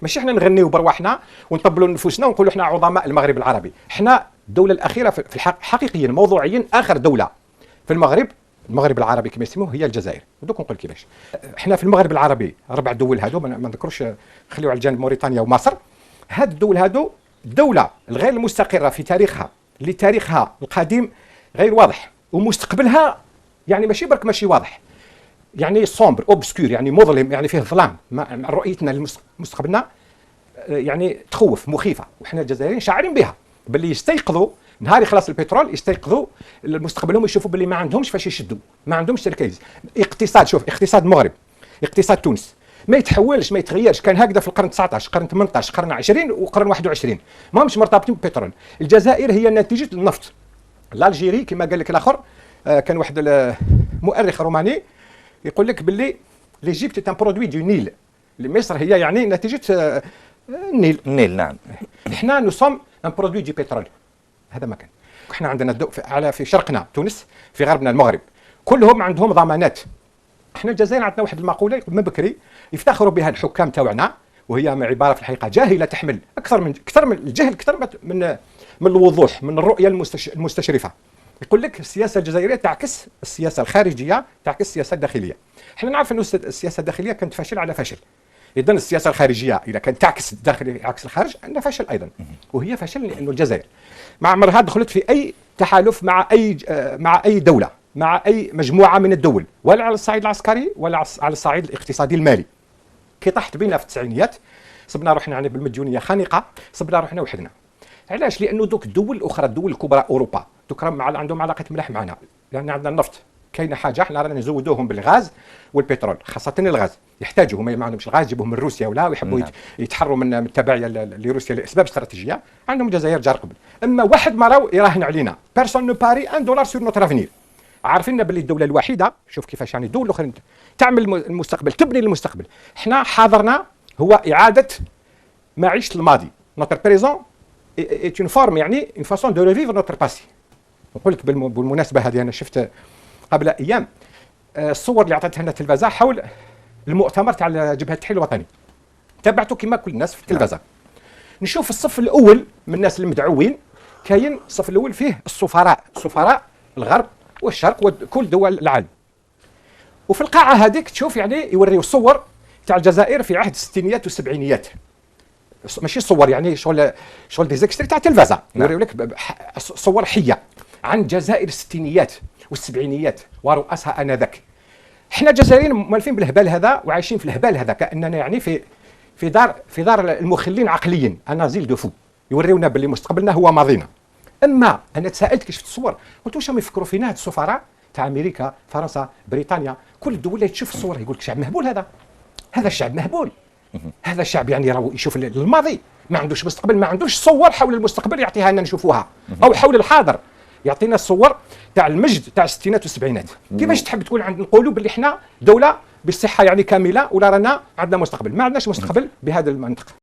ماشي حنا نغنيو برواحنا ونطبلوا لنفوسنا ونقولوا حنا عظماء المغرب العربي. حنا الدوله الاخيره في حقيقيا موضوعيا اخر دوله في المغرب العربي كما يسموه هي الجزائر. دوك نقول كيفاش حنا في المغرب العربي 4 دول هادو ما نذكرش، خليو على الجانب موريتانيا ومصر. هاد الدول هادو الدوله الغير المستقره في تاريخها، اللي تاريخها القديم غير واضح ومستقبلها يعني ماشي واضح، يعني صومبر اوبسكور، يعني مظلم، يعني فيه ظلام. رؤيتنا لمستقبلنا يعني تخوف مخيفه، وحنا الجزائريين شاعرين بها باللي يستيقظوا نهار يخلص البترول، يستيقظوا لمستقبلهم، يشوفوا باللي ما عندهمش فاش يشدوا، ما عندهمش تركيز. اقتصاد، شوف اقتصاد المغرب، اقتصاد تونس ما يتحولش ما يتغيرش، كان هكذا في القرن 19 قرن 18 قرن 20 وقرن 21 ما همش مرتبطين بالبترول. الجزائر هي نتيجه النفط. الجيري كما قال لك الاخر، كان واحد المؤرخ روماني يقول لك باللي ليجيبت تان برودوي دو نيل، مصر هي يعني نتيجه النيل. نعم. احنا نصم ان برودوي دي بترول. هذا ما كان. احنا عندنا في شرقنا تونس، في غربنا المغرب، كلهم عندهم ضمانات. احنا الجزائر عندنا واحد المقوله من بكري يفتخروا بها الحكام تاعنا، وهي عباره في الحقيقه جاهله، تحمل اكثر من الجهل، اكثر من الوضوح، من الرؤيه المستشرفه. يقول لك السياسه الجزائريه تعكس السياسه الخارجيه، تعكس السياسه الداخليه. احنا نعرف ان السياسه الداخليه كانت فشل على فشل، اذا السياسه الخارجيه اذا كانت تعكس الداخل عكس الخارج عندنا فشل ايضا، وهي فشل لانه الجزائر مع عمرها دخلت في اي تحالف مع اي دوله، مع اي مجموعه من الدول، ولا على الصعيد العسكري ولا على الصعيد الاقتصادي المالي. كي طاحت بينا في التسعينيات صبنا روحنا يعني بالمديونيه خانقه، صبنا روحنا وحدنا. علاش؟ لانه دوك الدول الاخرى، الدول الكبرى اوروبا دوك عندهم علاقه ملح معنا، لان عندنا النفط. كاينه حاجه حنا رانا نزودوهم بالغاز والبترول، خاصه الغاز يحتاجوا، ما عندهمش الغاز يجيبوه من روسيا ولا، ويحبوا يتحروا من التبعيه لروسيا لاسباب استراتيجيه. عندهم الجزائر جار قبل، اما واحد ما راهو يراهن علينا، بيرسون نو باري ان دولار سور نوتر افنير. عارفين باللي الدوله الوحيده، شوف كيفاش يعني الدول الاخرى تعمل المستقبل، تبني المستقبل. احنا حاضرنا هو اعاده معيشه الماضي. نوتر بريزون ايت اون فورم، يعني اون فاسون دو ريفيفر نوتر باسي. نقول لك بالمناسبه هذه، انا شفت قبل ايام الصور اللي عطتها لنا التلفزه حول المؤتمر تاع جبهه التحرير الوطني، تابعته كما كل الناس في التلفزه. نشوف الصف الاول من الناس المدعوين، كاين الصف الاول فيه سفراء الغرب والشرق وكل دول العالم، وفي القاعه هذيك تشوف يعني يوريو الصور تاع الجزائر في عهد الستينيات والسبعينيات، ماشي صور يعني شغل ديزيكستري تاع التلفزه، يوريو لك صور حيه عن جزائر الستينيات والسبعينيات ورؤسها انذاك. احنا الجزائريين مالفين بالهبال هذا وعايشين في الهبال هذا، كاننا يعني في دار المخلين عقليا، انا زيل دو فو، يوريونا باللي مستقبلنا هو ماضينا. اما انا تساءلت كي شفت الصور، قلت واش راهم يفكروا فينا هاد السفراء تاع امريكا، فرنسا، بريطانيا، كل الدول اللي تشوف الصور يقول لك شعب مهبول. هذا الشعب مهبول، هذا الشعب يعني راهو يشوف الماضي، ما عندوش مستقبل، ما عندوش صور حول المستقبل يعطيها لنا نشوفوها، او حول الحاضر يعطينا الصور تاع المجد تاع الستينات والسبعينات. كيفاش تحب تقول نقولوا باللي احنا دوله بالصحه يعني كامله ولا رانا عندنا مستقبل؟ ما عندناش مستقبل بهذا المنطق.